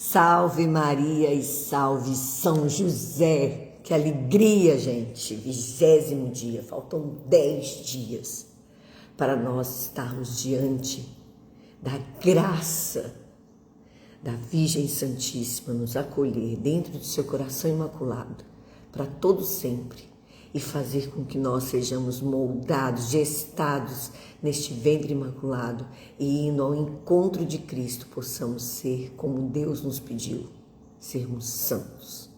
Salve Maria e salve São José. Que alegria, gente. 20º dia, faltam 10 dias para nós estarmos diante da graça da Virgem Santíssima nos acolher dentro do seu coração imaculado para todo sempre e fazer com que nós sejamos moldados, gestados neste ventre imaculado e indo ao encontro de Cristo possamos ser como Deus nos pediu, sermos santos.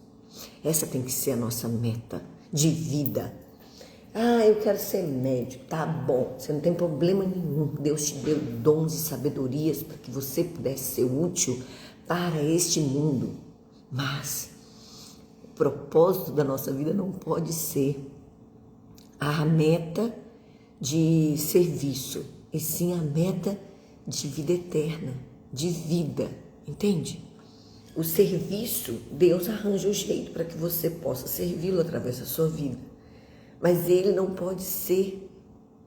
Essa tem que ser a nossa meta de vida. Eu quero ser médico, tá bom, você não tem problema nenhum. Deus te deu dons e sabedorias para que você pudesse ser útil para este mundo. Mas o propósito da nossa vida não pode ser a meta de serviço, e sim a meta de vida eterna, de vida, entende? O serviço, Deus arranja o jeito para que você possa servi-lo através da sua vida. Mas ele não pode ser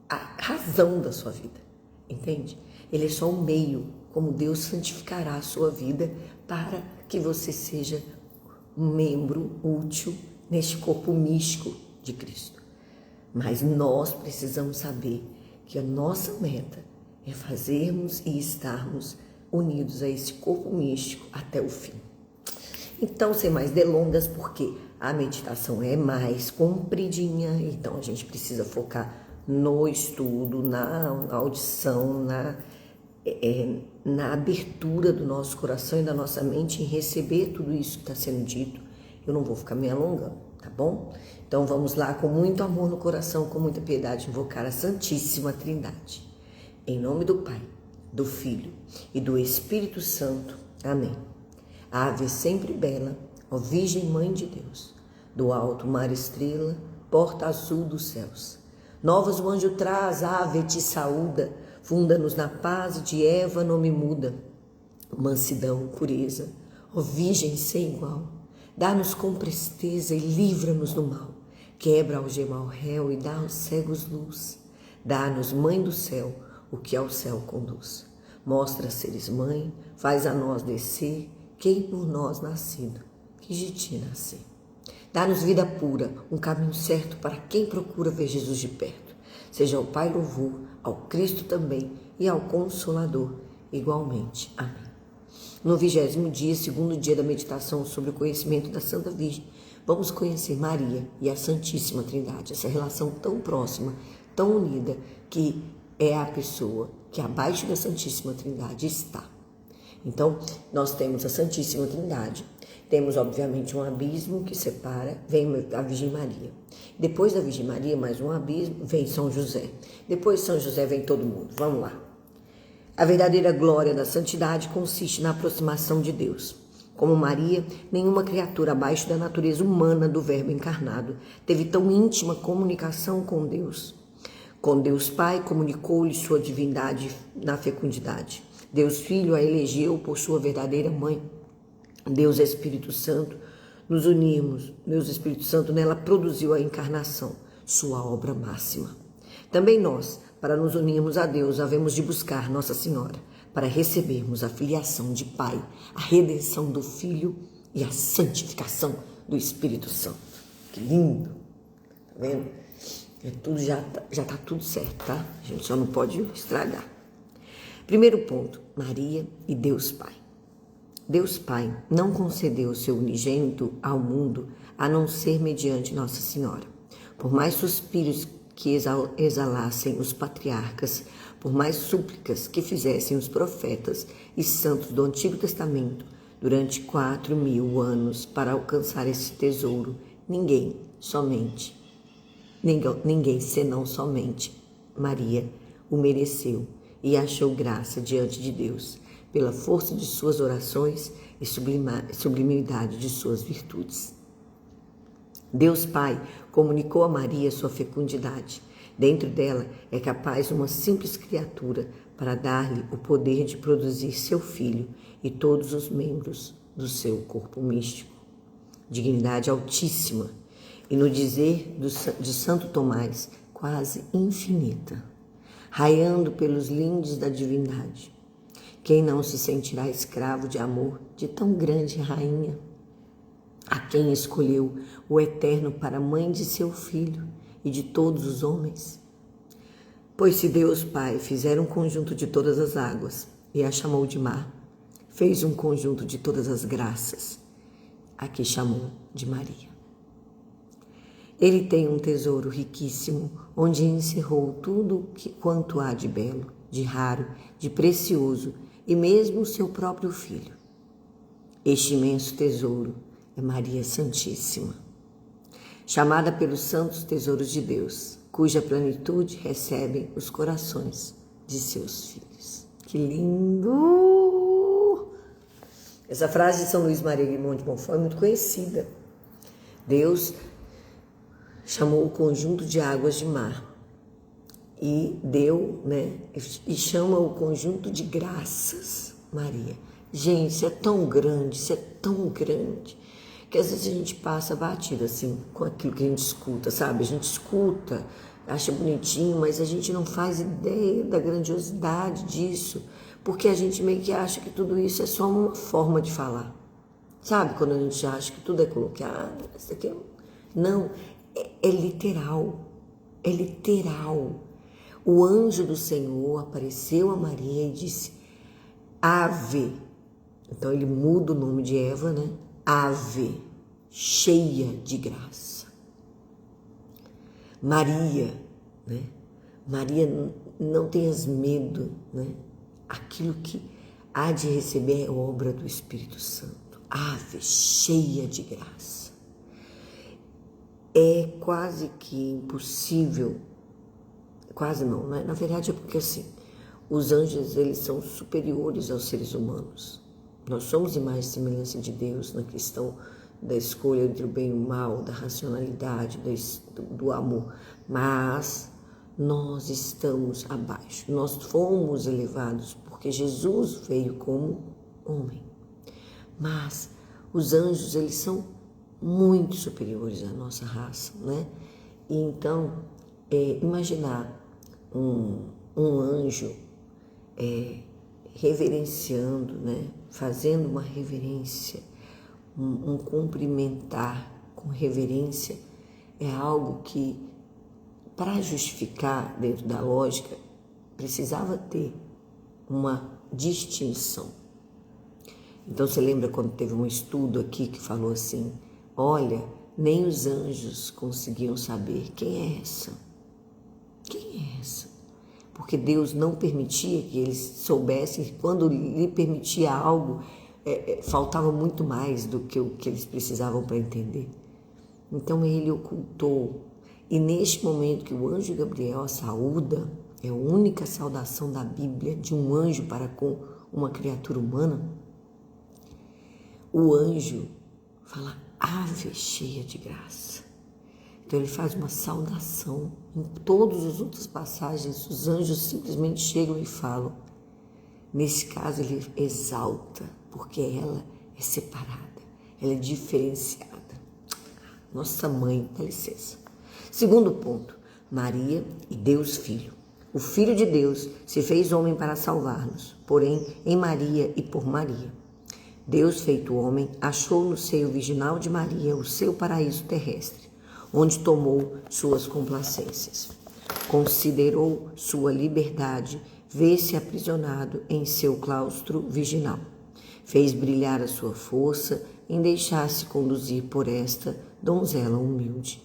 a razão da sua vida, entende? Ele é só um meio, como Deus santificará a sua vida para que você seja um membro útil neste corpo místico de Cristo. Mas nós precisamos saber que a nossa meta é fazermos e estarmos unidos a esse corpo místico até o fim. Então, sem mais delongas, porque a meditação é mais compridinha, então a gente precisa focar no estudo, na audição, na abertura do nosso coração e da nossa mente em receber tudo isso que está sendo dito. Eu não vou ficar me alongando, tá bom? Então vamos lá, com muito amor no coração, com muita piedade, invocar a Santíssima Trindade. Em nome do Pai, do Filho e do Espírito Santo. Amém. Ave sempre bela, ó Virgem Mãe de Deus, do alto mar estrela, porta azul dos céus. Novas o anjo traz, ave te saúda, funda-nos na paz e de Eva nome muda. Mansidão, pureza, ó Virgem sem igual, dá-nos com presteza e livra-nos do mal. Quebra algema ao réu e dá aos cegos luz. Dá-nos, Mãe do céu, o que ao céu conduz. Mostra seres mãe, faz a nós descer, quem por nós nascido, que de ti nascer. Dá-nos vida pura, um caminho certo para quem procura ver Jesus de perto. Seja ao Pai louvor, ao Cristo também e ao Consolador igualmente. Amém. No 20º dia, segundo dia da meditação sobre o conhecimento da Santa Virgem, vamos conhecer Maria e a Santíssima Trindade, essa relação tão próxima, tão unida, que é a pessoa que abaixo da Santíssima Trindade está. Então, nós temos a Santíssima Trindade, temos obviamente um abismo que separa, vem a Virgem Maria. Depois da Virgem Maria, mais um abismo, vem São José. Depois de São José vem todo mundo. Vamos lá. A verdadeira glória da santidade consiste na aproximação de Deus. Como Maria, nenhuma criatura abaixo da natureza humana do Verbo encarnado teve tão íntima comunicação com Deus. Com Deus Pai, comunicou-lhe sua divindade na fecundidade. Deus Filho a elegeu por sua verdadeira mãe. Deus Espírito Santo, nos unimos. Deus Espírito Santo nela produziu a encarnação, sua obra máxima. Também nós, para nos unirmos a Deus, havemos de buscar Nossa Senhora, para recebermos a filiação de Pai, a redenção do Filho e a santificação do Espírito Santo. Que lindo! Tá vendo? Já tá tudo certo, tá? A gente só não pode estragar. Primeiro ponto, Maria e Deus Pai. Deus Pai não concedeu o seu unigênito ao mundo a não ser mediante Nossa Senhora. Por mais suspiros que exalassem os patriarcas, por mais súplicas que fizessem os profetas e santos do Antigo Testamento, durante 4.000 anos para alcançar esse tesouro, ninguém senão somente Maria o mereceu e achou graça diante de Deus, pela força de suas orações e sublimidade de suas virtudes. Deus Pai comunicou a Maria sua fecundidade. Dentro dela é capaz uma simples criatura para dar-lhe o poder de produzir seu filho e todos os membros do seu corpo místico. Dignidade altíssima e, no dizer de Santo Tomás, quase infinita, raiando pelos lindes da divindade. Quem não se sentirá escravo de amor de tão grande rainha? A quem escolheu o Eterno para mãe de seu filho e de todos os homens? Pois se Deus Pai fizer um conjunto de todas as águas e a chamou de mar, fez um conjunto de todas as graças, a que chamou de Maria. Ele tem um tesouro riquíssimo, onde encerrou tudo quanto há de belo, de raro, de precioso, e mesmo o seu próprio filho. Este imenso tesouro é Maria Santíssima, chamada pelos santos tesouros de Deus, cuja plenitude recebem os corações de seus filhos. Que lindo! Essa frase de São Luís Maria Guimond de Montfort é muito conhecida. Deus chamou o conjunto de águas de mar e deu, e chama o conjunto de graças, Maria. Gente, isso é tão grande, que às vezes a gente passa batido assim com aquilo que a gente escuta, sabe? A gente escuta, acha bonitinho, mas a gente não faz ideia da grandiosidade disso, porque a gente meio que acha que tudo isso é só uma forma de falar. Sabe? Quando a gente acha que tudo é colocar, isso aqui não, é literal, é literal. O anjo do Senhor apareceu a Maria e disse, Ave. Então ele muda o nome de Eva, Ave, cheia de graça. Maria, Maria, não tenhas medo, Aquilo que há de receber é obra do Espírito Santo. Ave, cheia de graça. É quase que impossível, quase não, Na verdade é porque assim, os anjos, eles são superiores aos seres humanos. Nós somos imagem e semelhança de Deus na questão da escolha entre o bem e o mal, da racionalidade, do amor, mas nós estamos abaixo. Nós fomos elevados porque Jesus veio como homem. Mas os anjos, eles são muito superiores à nossa raça, E então, imaginar um anjo reverenciando, fazendo uma reverência, um cumprimentar com reverência, é algo que, para justificar dentro da lógica, precisava ter uma distinção. Então, você lembra quando teve um estudo aqui que falou assim, olha, nem os anjos conseguiam saber quem é essa. Quem é essa? Porque Deus não permitia que eles soubessem, quando lhe permitia algo, faltava muito mais do que o que eles precisavam para entender. Então ele ocultou. E neste momento que o anjo Gabriel a saúda, é a única saudação da Bíblia de um anjo para com uma criatura humana, o anjo fala, ave cheia de graça. Então ele faz uma saudação. Em todas as outras passagens, os anjos simplesmente chegam e falam. Nesse caso ele exalta, porque ela é separada, ela é diferenciada. Nossa mãe, dá licença. Segundo ponto, Maria e Deus Filho. O Filho de Deus se fez homem para salvar-nos, porém em Maria e por Maria. Deus feito homem achou no seio virginal de Maria o seu paraíso terrestre, onde tomou suas complacências. Considerou sua liberdade ver-se aprisionado em seu claustro virginal. Fez brilhar a sua força em deixar-se conduzir por esta donzela humilde.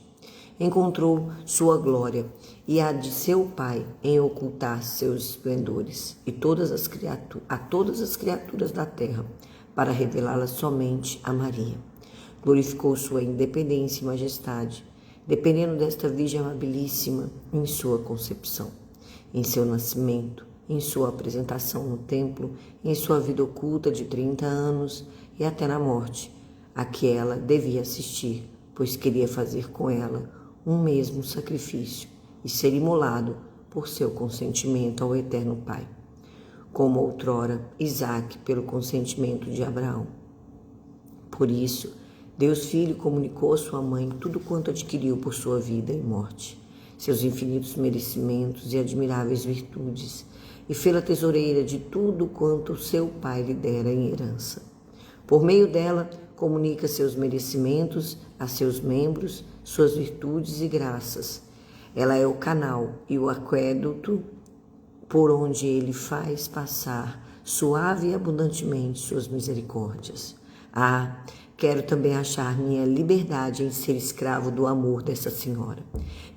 Encontrou sua glória e a de seu Pai em ocultar seus esplendores e a todas as criaturas da terra, para revelá-la somente a Maria. Glorificou sua independência e majestade, dependendo desta Virgem amabilíssima em sua concepção, em seu nascimento, em sua apresentação no templo, em sua vida oculta de 30 anos e até na morte, a que ela devia assistir, pois queria fazer com ela um mesmo sacrifício e ser imolado por seu consentimento ao Eterno Pai, como outrora Isaque pelo consentimento de Abraão. Por isso, Deus Filho comunicou à sua mãe tudo quanto adquiriu por sua vida e morte, seus infinitos merecimentos e admiráveis virtudes, e fê-la tesoureira de tudo quanto seu pai lhe dera em herança. Por meio dela, comunica seus merecimentos a seus membros, suas virtudes e graças. Ela é o canal e o aqueduto por onde ele faz passar suave e abundantemente suas misericórdias. Ah, quero também achar minha liberdade em ser escravo do amor dessa senhora,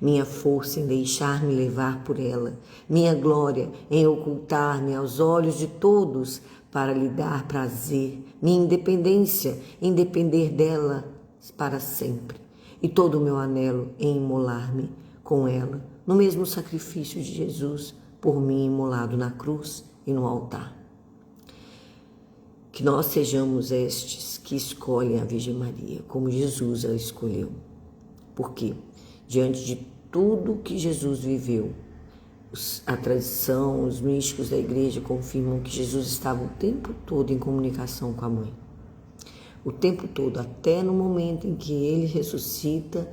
minha força em deixar-me levar por ela, minha glória em ocultar-me aos olhos de todos para lhe dar prazer, minha independência em depender dela para sempre, e todo o meu anelo em imolar-me com ela no mesmo sacrifício de Jesus por mim imolado na cruz e no altar. Que nós sejamos estes que escolhem a Virgem Maria, como Jesus a escolheu. Porque, diante de tudo que Jesus viveu, a tradição, os místicos da igreja confirmam que Jesus estava o tempo todo em comunicação com a mãe. O tempo todo, até no momento em que ele ressuscita,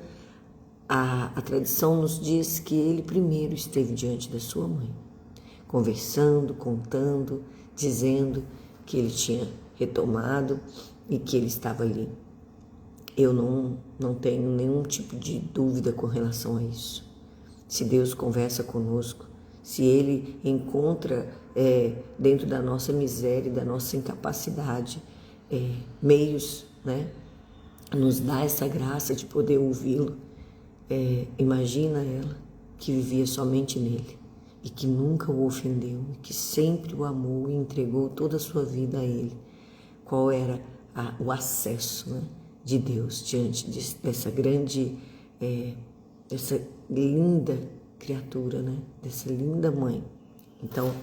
a tradição nos diz que ele primeiro esteve diante da sua mãe, conversando, contando, dizendo que ele tinha retomado e que ele estava ali. Eu não tenho nenhum tipo de dúvida com relação a isso. Se Deus conversa conosco, se Ele encontra dentro da nossa miséria, da nossa incapacidade, meios, né, nos dá essa graça de poder ouvi-lo, imagina ela que vivia somente nele e que nunca o ofendeu, que sempre o amou e entregou toda a sua vida a ele. Qual era o acesso, né, de Deus diante dessa grande, dessa linda criatura, né, dessa linda mãe. Então,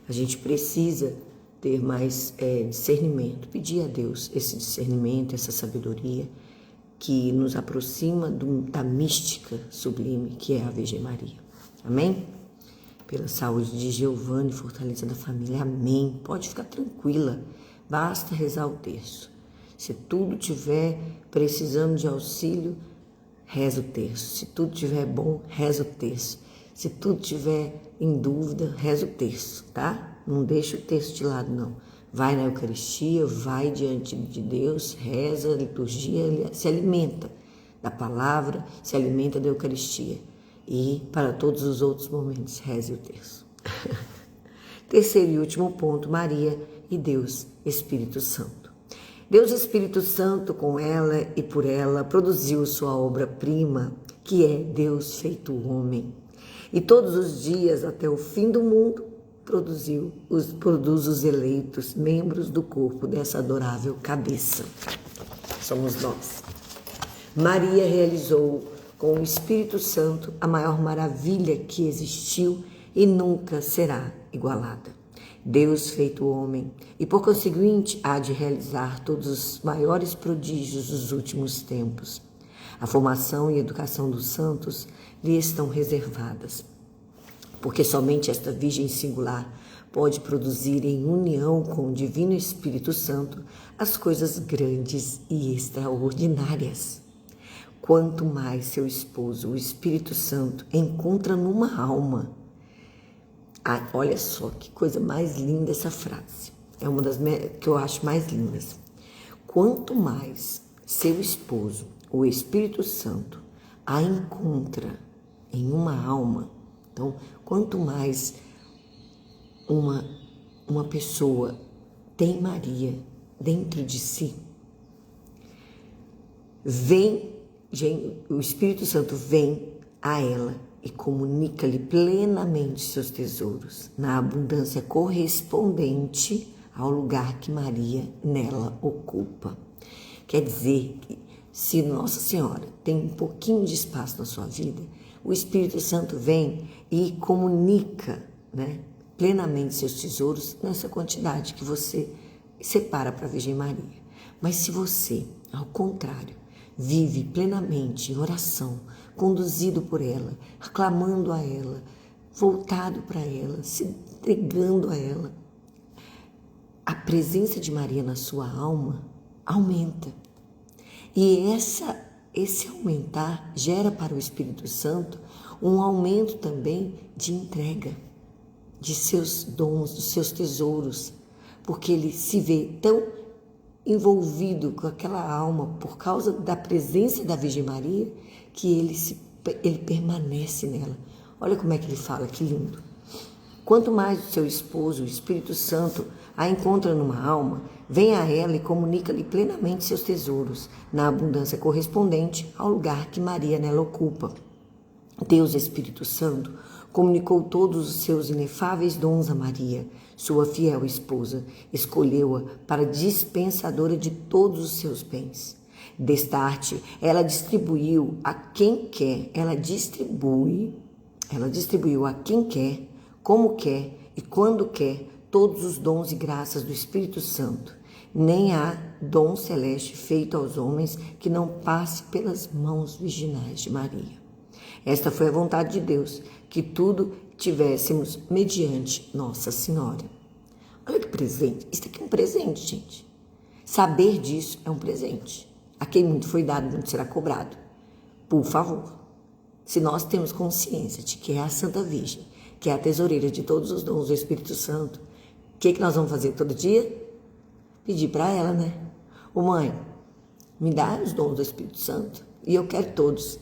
a gente precisa ter mais discernimento, pedir a Deus esse discernimento, essa sabedoria que nos aproxima da mística sublime que é a Virgem Maria. Amém? Pela saúde de Giovanni, fortaleza da família. Amém. Pode ficar tranquila. Basta rezar o terço. Se tudo tiver precisando de auxílio, reza o terço. Se tudo tiver bom, reza o terço. Se tudo tiver em dúvida, reza o terço, tá? Não deixa o terço de lado, não. Vai na Eucaristia, vai diante de Deus, reza, liturgia, se alimenta da palavra, se alimenta da Eucaristia. E para todos os outros momentos, reze o terço. Terceiro e último ponto, Maria e Deus Espírito Santo. Deus Espírito Santo, com ela e por ela, produziu sua obra-prima, que é Deus feito homem. E todos os dias, até o fim do mundo, produz os eleitos, membros do corpo dessa adorável cabeça. Somos nós. Maria realizou com o Espírito Santo a maior maravilha que existiu e nunca será igualada. Deus feito homem, e por conseguinte há de realizar todos os maiores prodígios dos últimos tempos. A formação e educação dos santos lhe estão reservadas, porque somente esta Virgem singular pode produzir em união com o Divino Espírito Santo as coisas grandes e extraordinárias. Quanto mais seu esposo, o Espírito Santo, encontra numa alma. Olha só que coisa mais linda essa frase. É uma das que eu acho mais lindas. Quanto mais seu esposo, o Espírito Santo, a encontra em uma alma. Então, quanto mais uma pessoa tem Maria dentro de si, o Espírito Santo vem a ela e comunica-lhe plenamente seus tesouros, na abundância correspondente ao lugar que Maria nela ocupa. Quer dizer que se Nossa Senhora tem um pouquinho de espaço na sua vida, o Espírito Santo vem e comunica, né, plenamente seus tesouros nessa quantidade que você separa para a Virgem Maria. Mas se você, ao contrário, vive plenamente em oração, conduzido por ela, aclamando a ela, voltado para ela, se entregando a ela, a presença de Maria na sua alma aumenta. E esse aumentar gera para o Espírito Santo um aumento também de entrega. de seus dons, dos seus tesouros, porque ele se vê tão envolvido com aquela alma por causa da presença da Virgem Maria, que ele permanece nela. Olha como é que ele fala, que lindo. Quanto mais o seu esposo, o Espírito Santo, a encontra numa alma, vem a ela e comunica-lhe plenamente seus tesouros, na abundância correspondente ao lugar que Maria nela ocupa. Deus Espírito Santo comunicou todos os seus inefáveis dons a Maria, sua fiel esposa, escolheu-a para dispensadora de todos os seus bens. Destarte, ela distribuiu a quem quer, ela distribuiu a quem quer, como quer e quando quer, todos os dons e graças do Espírito Santo. Nem há dom celeste feito aos homens que não passe pelas mãos virginais de Maria. Esta foi a vontade de Deus, que tudo tivéssemos mediante Nossa Senhora. Olha que presente. Isso aqui é um presente, gente. Saber disso é um presente. A quem muito foi dado, muito será cobrado. Por favor, se nós temos consciência de que é a Santa Virgem, que é a tesoureira de todos os dons do Espírito Santo, o que nós vamos fazer todo dia? Pedir para ela, né? Ô mãe, me dá os dons do Espírito Santo e eu quero todos.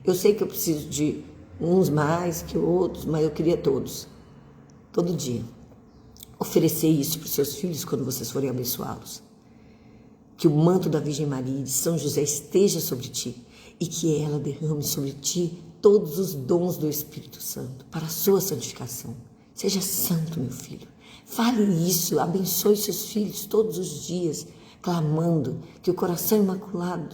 Eu sei que eu preciso de uns mais que outros, mas eu queria todos. Todo dia. Oferecer isso para os seus filhos quando vocês forem abençoá-los. Que o manto da Virgem Maria e de São José esteja sobre ti e que ela derrame sobre ti todos os dons do Espírito Santo para a sua santificação. Seja santo, meu filho. Fale isso, abençoe seus filhos todos os dias, clamando que o coração imaculado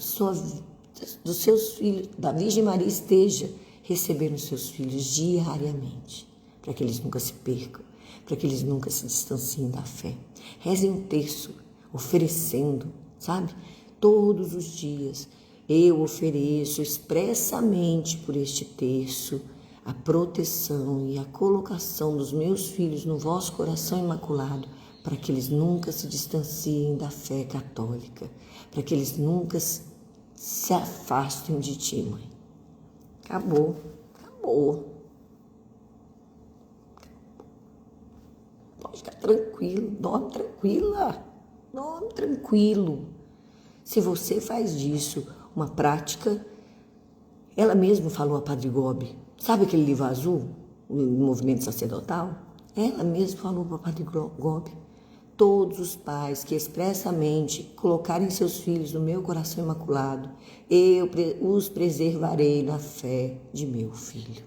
dos seus filhos, da Virgem Maria, esteja recebendo seus filhos diariamente, para que eles nunca se percam, para que eles nunca se distanciem da fé. Rezem um terço, oferecendo, sabe? Todos os dias eu ofereço expressamente por este terço a proteção e a colocação dos meus filhos no vosso coração imaculado, para que eles nunca se distanciem da fé católica, para que eles nunca se afastem de ti, mãe. Acabou. Pode ficar tranquilo, dorme tranquila, dorme tranquilo. Se você faz disso uma prática, ela mesma falou a Padre Gobi, sabe aquele livro azul, o movimento sacerdotal? Ela mesma falou para o Padre Gobi, todos os pais que expressamente colocarem seus filhos no meu coração imaculado, eu os preservarei na fé de meu filho.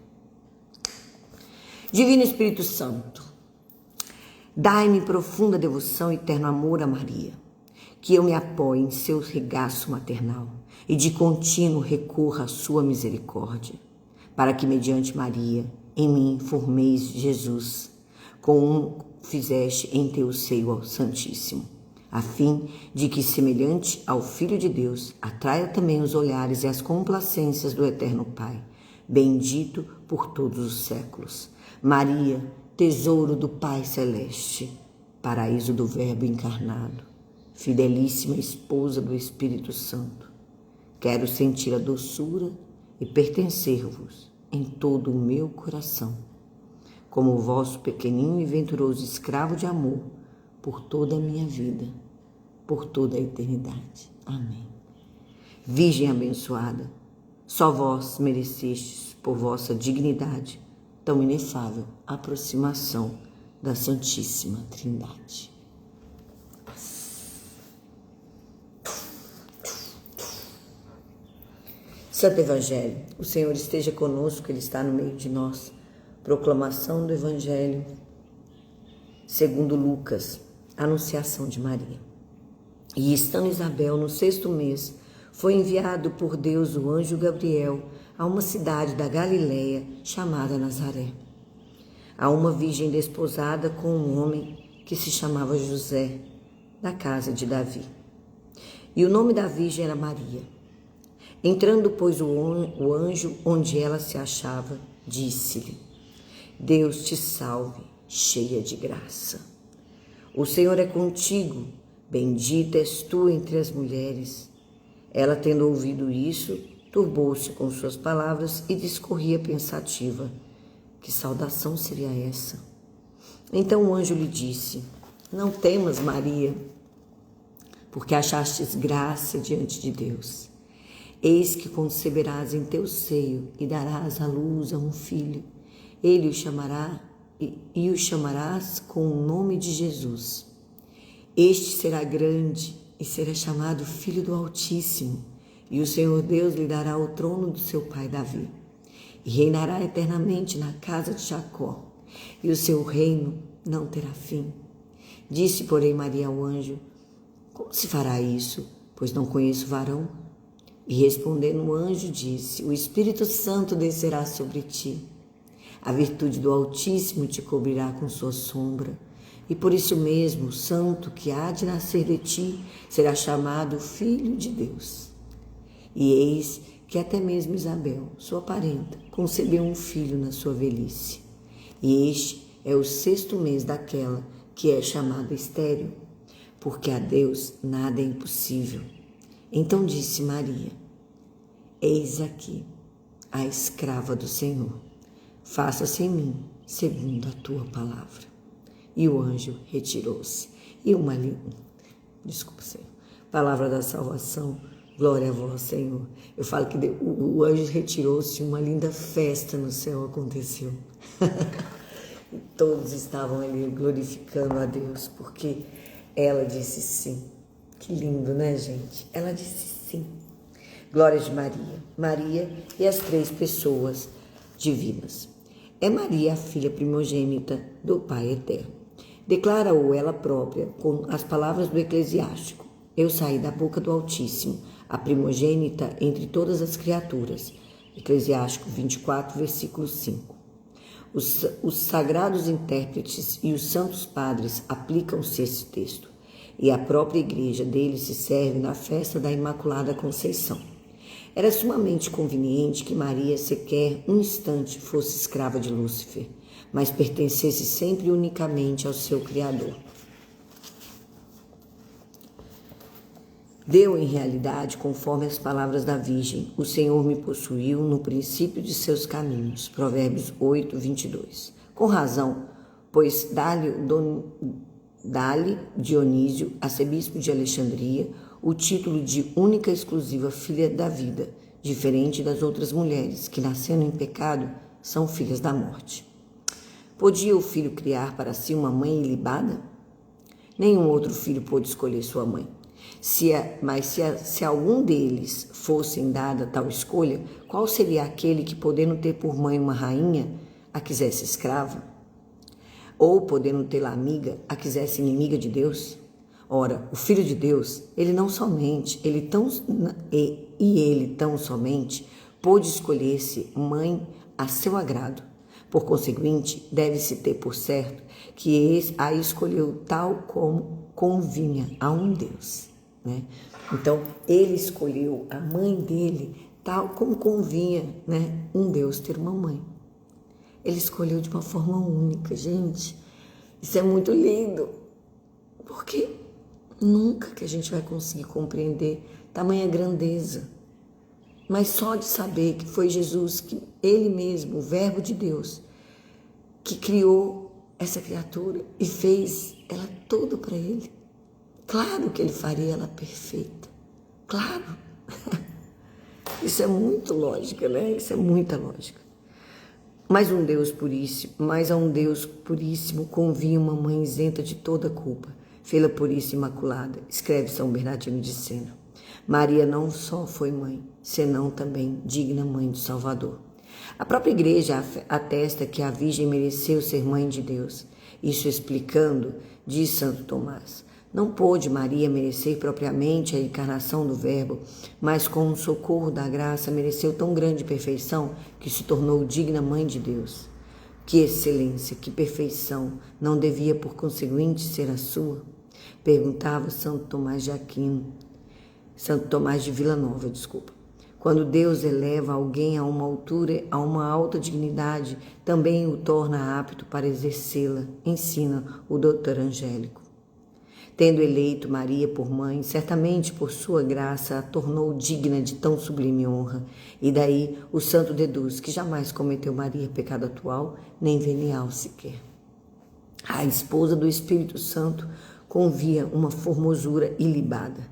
Divino Espírito Santo, dai-me profunda devoção e eterno amor a Maria, que eu me apoie em seu regaço maternal e de contínuo recorra à sua misericórdia, para que mediante Maria em mim formeis Jesus, como fizeste em teu seio ao Santíssimo, a fim de que, semelhante ao Filho de Deus, atraia também os olhares e as complacências do Eterno Pai, bendito por todos os séculos. Maria, tesouro do Pai Celeste, paraíso do Verbo encarnado, fidelíssima esposa do Espírito Santo, quero sentir a doçura e pertencer-vos em todo o meu coração, como o vosso pequenino e venturoso escravo de amor, por toda a minha vida, por toda a eternidade. Amém. Virgem abençoada, só vós merecestes, por vossa dignidade, tão inefável aproximação da Santíssima Trindade. Santo Evangelho, o Senhor esteja conosco, Ele está no meio de nós. Proclamação do Evangelho segundo Lucas, Anunciação de Maria. E estando Isabel no 6º mês, foi enviado por Deus o anjo Gabriel a uma cidade da Galileia chamada Nazaré, a uma virgem desposada com um homem que se chamava José, da casa de Davi. E o nome da virgem era Maria. Entrando, pois, o anjo onde ela se achava, disse-lhe: Deus te salve, cheia de graça. O Senhor é contigo, bendita és tu entre as mulheres. Ela, tendo ouvido isso, turbou-se com suas palavras e discorria pensativa: que saudação seria essa? Então o anjo lhe disse: não temas, Maria, porque achastes graça diante de Deus. Eis que conceberás em teu seio e darás à luz a um filho. Ele o chamará e o chamarás com o nome de Jesus. Este será grande e será chamado Filho do Altíssimo, e o Senhor Deus lhe dará o trono do seu pai Davi, e reinará eternamente na casa de Jacó, e o seu reino não terá fim. Disse, porém, Maria ao anjo: como se fará isso, pois não conheço varão? E respondendo o anjo disse: o Espírito Santo descerá sobre ti. A virtude do Altíssimo te cobrirá com sua sombra, e por isso mesmo o santo que há de nascer de ti será chamado Filho de Deus. E eis que até mesmo Isabel, sua parenta, concebeu um filho na sua velhice. E este é o 6º mês daquela que é chamada estéril, porque a Deus nada é impossível. Então disse Maria: eis aqui a escrava do Senhor, faça-se em mim segundo a tua palavra. E o anjo retirou-se. E Desculpa, Senhor. Palavra da salvação, glória a vós, Senhor. Eu falo que o anjo retirou-se e uma linda festa no céu aconteceu. E todos estavam ali glorificando a Deus, porque ela disse sim. Que lindo, né, gente? Ela disse sim. Glória de Maria. Maria e as 3 pessoas divinas. É Maria a filha primogênita do Pai Eterno. Declara-o ela própria com as palavras do Eclesiástico: eu saí da boca do Altíssimo, a primogênita entre todas as criaturas. Eclesiástico 24, versículo 5. Os sagrados intérpretes e os santos padres aplicam-se a esse texto, e a própria igreja dele se serve na festa da Imaculada Conceição. Era sumamente conveniente que Maria sequer um instante fosse escrava de Lúcifer, mas pertencesse sempre e unicamente ao seu Criador. Deu em realidade, conforme as palavras da Virgem: o Senhor me possuiu no princípio de seus caminhos. Provérbios 8, 22. Com razão, pois dá-lhe Dionísio, arcebispo de Alexandria, o título de única e exclusiva filha da vida, diferente das outras mulheres que, nascendo em pecado, são filhas da morte. Podia o filho criar para si uma mãe ilibada? Nenhum outro filho pôde escolher sua mãe. Se algum deles fossem dada tal escolha, qual seria aquele que, podendo ter por mãe uma rainha, a quisesse escrava? Ou, podendo tê-la amiga, a quisesse inimiga de Deus? Ora, o Filho de Deus, ele tão somente pôde escolher-se mãe a seu agrado. Por conseguinte, deve-se ter por certo que a escolheu tal como convinha a um Deus, né? Então, ele escolheu a mãe dele tal como convinha, né, um Deus ter uma mãe. Ele escolheu de uma forma única, gente. Isso é muito lindo, porque nunca que a gente vai conseguir compreender tamanha grandeza. Mas só de saber que foi Jesus, que ele mesmo, o Verbo de Deus, que criou essa criatura e fez ela toda para ele. Claro que ele faria ela perfeita. Claro. Isso é muito lógica, né? Isso é muita lógica. Mas a um Deus puríssimo convinha uma mãe isenta de toda culpa, fê-la puríssima imaculada, escreve São Bernardino de Sena. Maria não só foi mãe, senão também digna mãe do Salvador. A própria igreja atesta que a Virgem mereceu ser mãe de Deus. Isso explicando, diz Santo Tomás: não pôde Maria merecer propriamente a encarnação do Verbo, mas com o socorro da graça mereceu tão grande perfeição que se tornou digna mãe de Deus. Que excelência, que perfeição, não devia por conseguinte ser a sua? Perguntava Santo Tomás de Villanova. Quando Deus eleva alguém a uma altura, a uma alta dignidade, também o torna apto para exercê-la, ensina o doutor Angélico. Tendo eleito Maria por mãe, certamente por sua graça a tornou digna de tão sublime honra, e daí o santo deduz que jamais cometeu Maria pecado atual, nem venial sequer. A esposa do Espírito Santo convia uma formosura ilibada.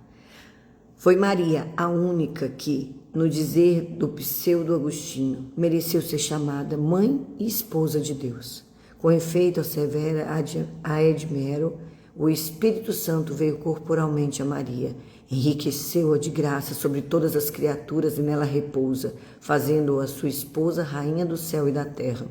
Foi Maria a única que, no dizer do pseudo-Agostinho, mereceu ser chamada mãe e esposa de Deus. Com efeito, assevera a Edmero, o Espírito Santo veio corporalmente a Maria, enriqueceu-a de graça sobre todas as criaturas e nela repousa, fazendo-a sua esposa, rainha do céu e da terra.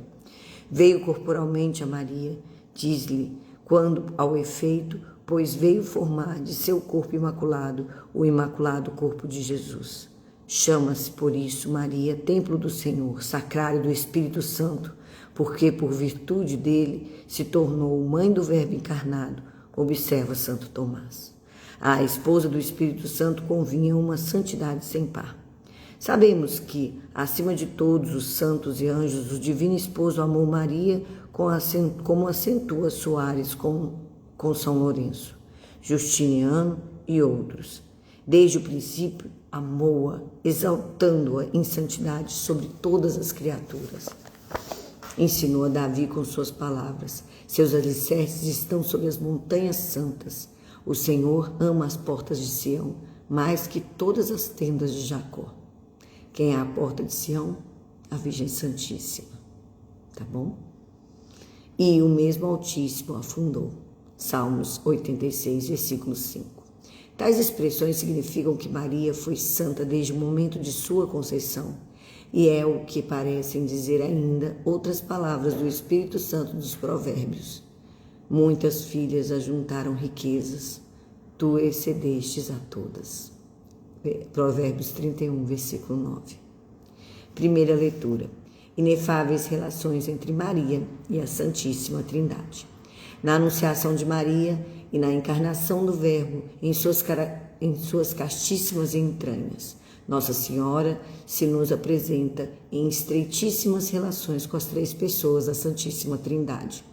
Veio corporalmente a Maria, diz-lhe, quando, ao efeito, pois veio formar de seu corpo imaculado o imaculado corpo de Jesus. Chama-se, por isso, Maria, templo do Senhor, sacrário do Espírito Santo, porque, por virtude dele, se tornou mãe do Verbo encarnado, observa Santo Tomás. A esposa do Espírito Santo convinha uma santidade sem par. Sabemos que, acima de todos os santos e anjos, o divino esposo amou Maria como acentua Soares com São Lourenço, Justiniano e outros. Desde o princípio, amou-a, exaltando-a em santidade sobre todas as criaturas. Ensinou a Davi com suas palavras. Seus alicerces estão sobre as montanhas santas. O Senhor ama as portas de Sião, mais que todas as tendas de Jacó. Quem é a porta de Sião? A Virgem Santíssima. Tá bom? E o mesmo Altíssimo a fundou. Salmos 86, versículo 5. Tais expressões significam que Maria foi santa desde o momento de sua conceição, e é o que parecem dizer ainda outras palavras do Espírito Santo dos Provérbios. Muitas filhas ajuntaram riquezas, tu excedestes a todas. Provérbios 31, versículo 9. Primeira leitura. Inefáveis relações entre Maria e a Santíssima Trindade. Na anunciação de Maria e na encarnação do Verbo em suas castíssimas entranhas, Nossa Senhora se nos apresenta em estreitíssimas relações com as três pessoas da Santíssima Trindade.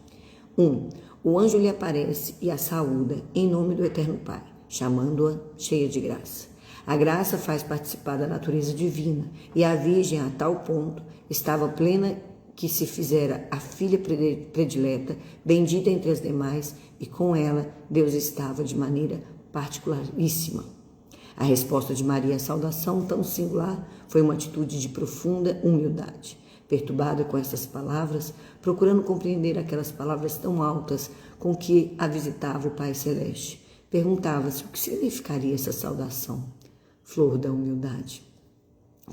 1. O anjo lhe aparece e a saúda em nome do Eterno Pai, chamando-a cheia de graça. A graça faz participar da natureza divina, e a Virgem, a tal ponto, estava plena que se fizera a filha predileta, bendita entre as demais, e com ela Deus estava de maneira particularíssima. A resposta de Maria à saudação tão singular foi uma atitude de profunda humildade. Perturbada com essas palavras, procurando compreender aquelas palavras tão altas com que a visitava o Pai Celeste, perguntava-se o que significaria essa saudação. Flor da humildade.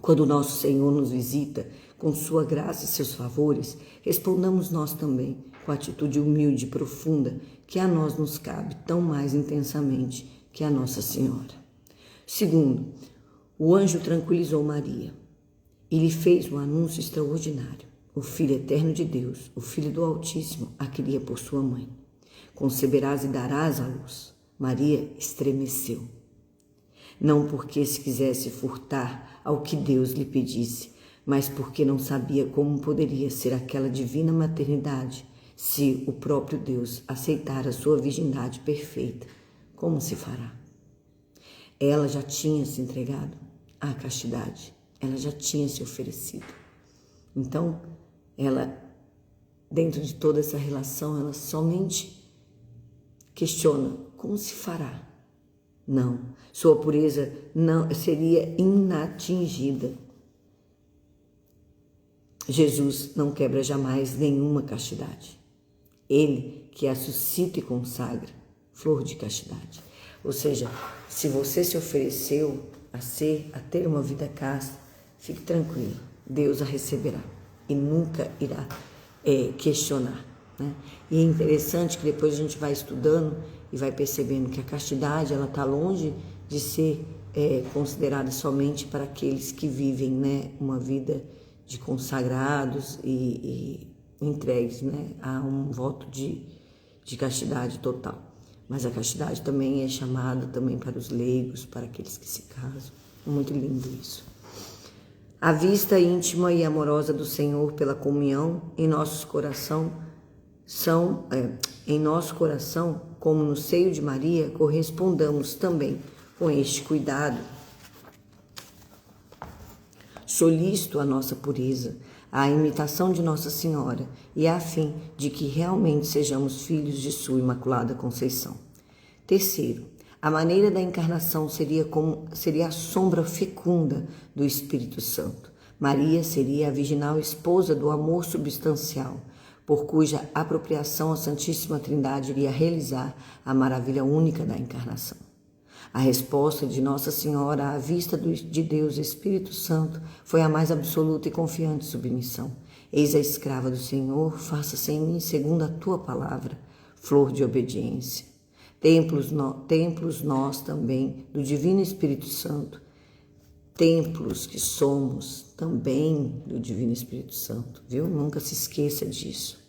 Quando nosso Senhor nos visita com sua graça e seus favores, respondamos nós também com atitude humilde e profunda que a nós nos cabe tão mais intensamente que a Nossa Senhora. 2. O anjo tranquilizou Maria e lhe fez um anúncio extraordinário. O Filho eterno de Deus, o Filho do Altíssimo, a queria por sua mãe. Conceberás e darás à luz. Maria estremeceu. Não porque se quisesse furtar ao que Deus lhe pedisse, mas porque não sabia como poderia ser aquela divina maternidade se o próprio Deus aceitar a sua virgindade perfeita. Como se fará? Ela já tinha se entregado à castidade, ela já tinha se oferecido. Então, ela, dentro de toda essa relação, ela somente questiona como se fará. Não, sua pureza não seria inatingida. Jesus não quebra jamais nenhuma castidade. Ele que a suscita e consagra, flor de castidade. Ou seja, se você se ofereceu a ter uma vida casta, fique tranquilo, Deus a receberá e nunca irá questionar. Né? E é interessante que depois a gente vai estudando e vai percebendo que a castidade ela está longe de ser considerada somente para aqueles que vivem, né, uma vida de consagrados e entregues, né, a um voto de castidade total. Mas a castidade também é chamada também para os leigos, para aqueles que se casam. Muito lindo isso. A vista íntima e amorosa do Senhor pela comunhão em nosso coração, como no seio de Maria, correspondamos também com este cuidado. Solicito a nossa pureza, à imitação de Nossa Senhora e a fim de que realmente sejamos filhos de sua Imaculada Conceição. Terceiro, a maneira da encarnação seria a sombra fecunda do Espírito Santo. Maria seria a virginal esposa do amor substancial, por cuja apropriação a Santíssima Trindade iria realizar a maravilha única da encarnação. A resposta de Nossa Senhora à vista de Deus Espírito Santo foi a mais absoluta e confiante submissão. Eis a escrava do Senhor, faça-se em mim segundo a tua palavra, flor de obediência. Templos nós também do Divino Espírito Santo, templos que somos também do Divino Espírito Santo, viu? Nunca se esqueça disso.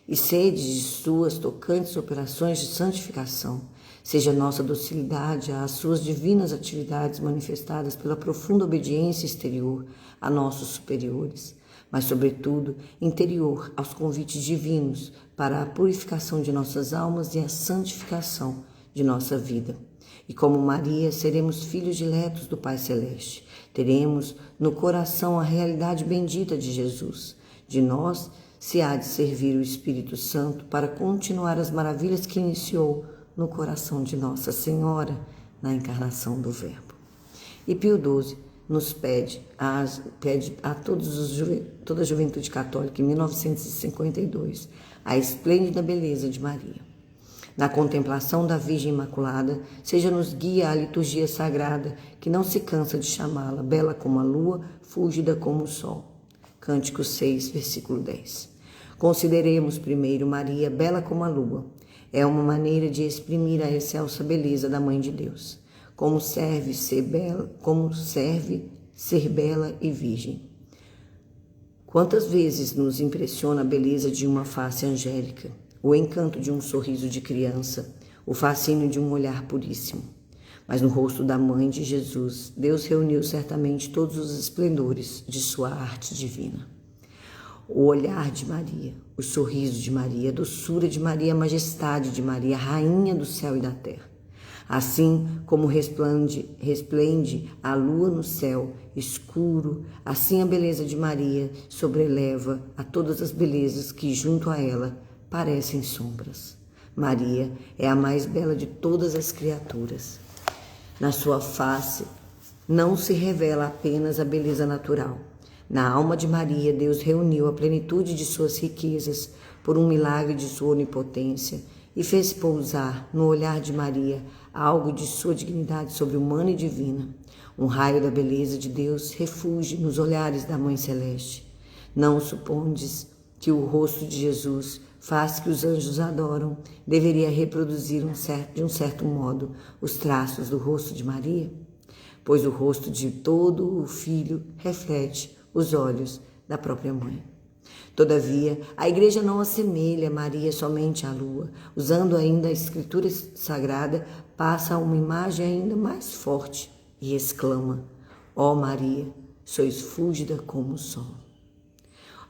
E sede de suas tocantes operações de santificação, seja nossa docilidade às suas divinas atividades manifestadas pela profunda obediência exterior a nossos superiores, mas sobretudo interior aos convites divinos para a purificação de nossas almas e a santificação de nossa vida. E como Maria, seremos filhos diletos do Pai Celeste. Teremos no coração a realidade bendita de Jesus. De nós se há de servir o Espírito Santo para continuar as maravilhas que iniciou no coração de Nossa Senhora na encarnação do Verbo. E Pio XII nos pede a toda a juventude católica, em 1952, a esplêndida beleza de Maria. Na contemplação da Virgem Imaculada, seja-nos guia a liturgia sagrada, que não se cansa de chamá-la, bela como a lua, fúlgida como o sol. Cântico 6, versículo 10. Consideremos primeiro Maria, bela como a lua. É uma maneira de exprimir a excelsa beleza da Mãe de Deus. Como serve ser bela e virgem. Quantas vezes nos impressiona a beleza de uma face angélica, o encanto de um sorriso de criança, o fascínio de um olhar puríssimo. Mas no rosto da Mãe de Jesus, Deus reuniu certamente todos os esplendores de sua arte divina. O olhar de Maria, o sorriso de Maria, a doçura de Maria, a majestade de Maria, a rainha do céu e da terra. Assim como resplende a lua no céu escuro, assim a beleza de Maria sobreleva a todas as belezas que junto a ela parecem sombras. Maria é a mais bela de todas as criaturas. Na sua face não se revela apenas a beleza natural. Na alma de Maria, Deus reuniu a plenitude de suas riquezas por um milagre de sua onipotência e fez pousar no olhar de Maria algo de sua dignidade sobre-humana e divina. Um raio da beleza de Deus refulge nos olhares da Mãe Celeste. Não supondes que o rosto de Jesus, face que os anjos adoram, deveria reproduzir de um certo modo os traços do rosto de Maria? Pois o rosto de todo o Filho reflete os olhos da própria Mãe. Todavia, a Igreja não assemelha Maria somente à lua. Usando ainda a Escritura Sagrada, passa a uma imagem ainda mais forte e exclama: ó Maria, sois fúlgida como o sol.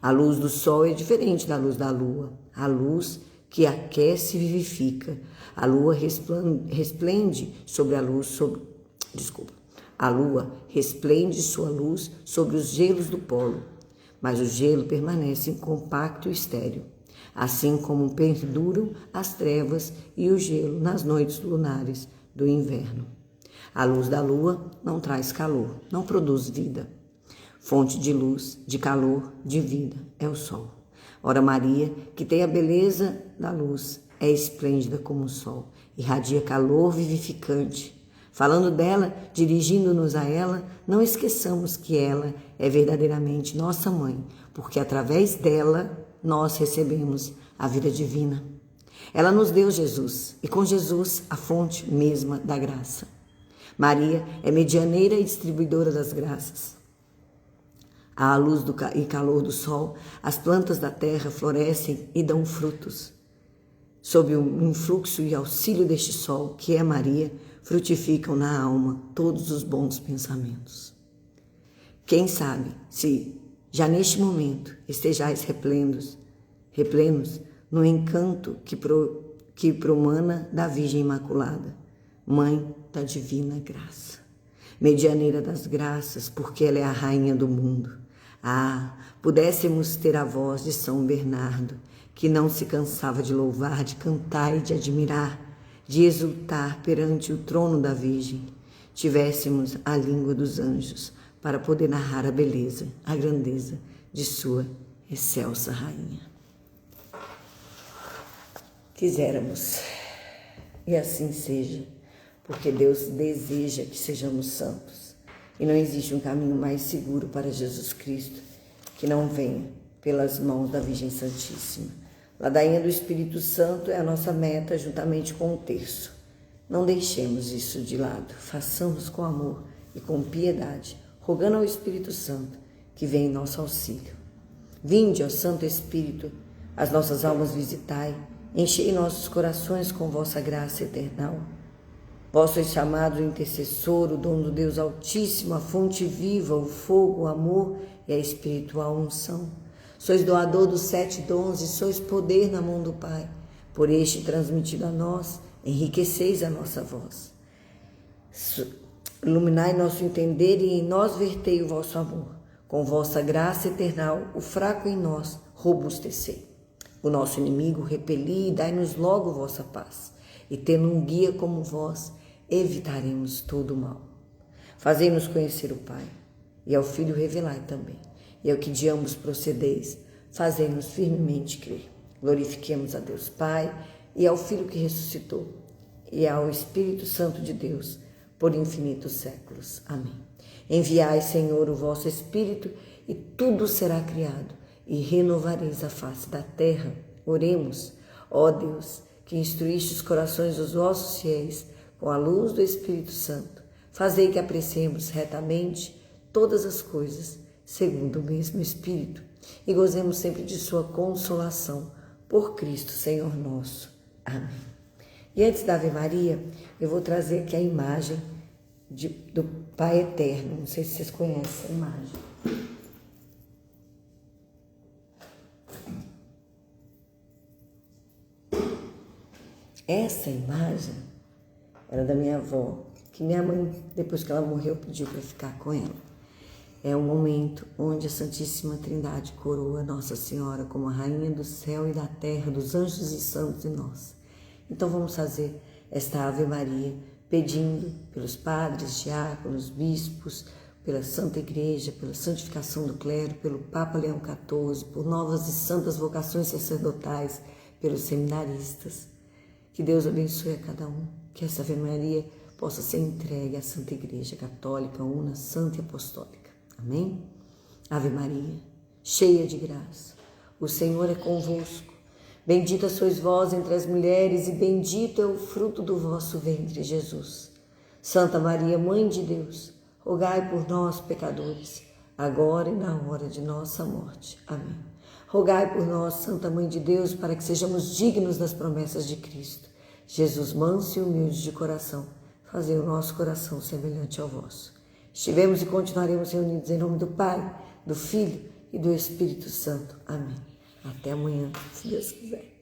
A luz do sol é diferente da luz da lua. A luz que aquece e vivifica. A lua resplende sobre a luz A lua resplende sua luz sobre os gelos do polo, mas o gelo permanece compacto e estéril, assim como perduram as trevas e o gelo nas noites lunares do inverno. A luz da lua não traz calor, não produz vida. Fonte de luz, de calor, de vida é o sol. Ora, Maria, que tem a beleza da luz, é esplêndida como o sol, irradia calor vivificante. Falando dela, dirigindo-nos a ela, não esqueçamos que ela é verdadeiramente nossa mãe, porque através dela nós recebemos a vida divina. Ela nos deu Jesus, e com Jesus a fonte mesma da graça. Maria é medianeira e distribuidora das graças. À luz e calor do sol, as plantas da terra florescem e dão frutos. Sob o influxo e auxílio deste sol, que é Maria, frutificam na alma todos os bons pensamentos. Quem sabe se já neste momento estejais replenos no encanto que promana da Virgem Imaculada, Mãe da Divina Graça, medianeira das graças, porque ela é a rainha do mundo, Ah, pudéssemos ter a voz de São Bernardo, que não se cansava de louvar, de cantar e de admirar, de exultar perante o trono da Virgem. Tivéssemos a língua dos anjos para poder narrar a beleza, a grandeza de sua excelsa rainha. Quiséramos, e assim seja, porque Deus deseja que sejamos santos. E não existe um caminho mais seguro para Jesus Cristo que não venha pelas mãos da Virgem Santíssima. Ladainha do Espírito Santo é a nossa meta juntamente com o terço. Não deixemos isso de lado, façamos com amor e com piedade, rogando ao Espírito Santo que venha em nosso auxílio. Vinde, ó Santo Espírito, as nossas almas visitai, enchei nossos corações com vossa graça eternal. Vós sois chamado o intercessor, o dom do Deus Altíssimo, a fonte viva, o fogo, o amor e a espiritual unção. Sois doador dos 7 dons e sois poder na mão do Pai. Por este transmitido a nós, enriqueceis a nossa voz. Iluminai nosso entender e em nós vertei o vosso amor. Com vossa graça eternal, o fraco em nós robustecei. O nosso inimigo repeli e dai-nos logo vossa paz. E tendo um guia como vós, evitaremos todo o mal. Fazei-nos conhecer o Pai, e ao Filho revelai também, e ao que de ambos procedeis, fazei-nos firmemente crer. Glorifiquemos a Deus Pai, e ao Filho que ressuscitou, e ao Espírito Santo de Deus, por infinitos séculos. Amém. Enviai, Senhor, o vosso Espírito, e tudo será criado, e renovareis a face da terra. Oremos, ó Deus, que instruíste os corações dos vossos fiéis com a luz do Espírito Santo, fazei que apreciemos retamente todas as coisas, segundo o mesmo Espírito, e gozemos sempre de sua consolação, por Cristo Senhor nosso. Amém. E antes da Ave Maria, eu vou trazer aqui a imagem do Pai Eterno. Não sei se vocês conhecem a imagem. Essa imagem era da minha avó, que minha mãe, depois que ela morreu, pediu para ficar com ela. É o momento onde a Santíssima Trindade coroa Nossa Senhora como a Rainha do céu e da terra, dos anjos e santos e nós. Então vamos fazer esta Ave Maria, pedindo pelos padres, diáconos, bispos, pela Santa Igreja, pela santificação do clero, pelo Papa Leão XIV, por novas e santas vocações sacerdotais, pelos seminaristas. Que Deus abençoe a cada um, que essa Ave Maria possa ser entregue à Santa Igreja Católica, una, santa e apostólica. Amém? Ave Maria, cheia de graça, o Senhor é convosco. Bendita sois vós entre as mulheres e bendito é o fruto do vosso ventre, Jesus. Santa Maria, Mãe de Deus, rogai por nós, pecadores, agora e na hora de nossa morte. Amém. Rogai por nós, Santa Mãe de Deus, para que sejamos dignos das promessas de Cristo. Jesus, manso e humilde de coração, fazei o nosso coração semelhante ao vosso. Estivemos e continuaremos reunidos em nome do Pai, do Filho e do Espírito Santo. Amém. Até amanhã, se Deus quiser.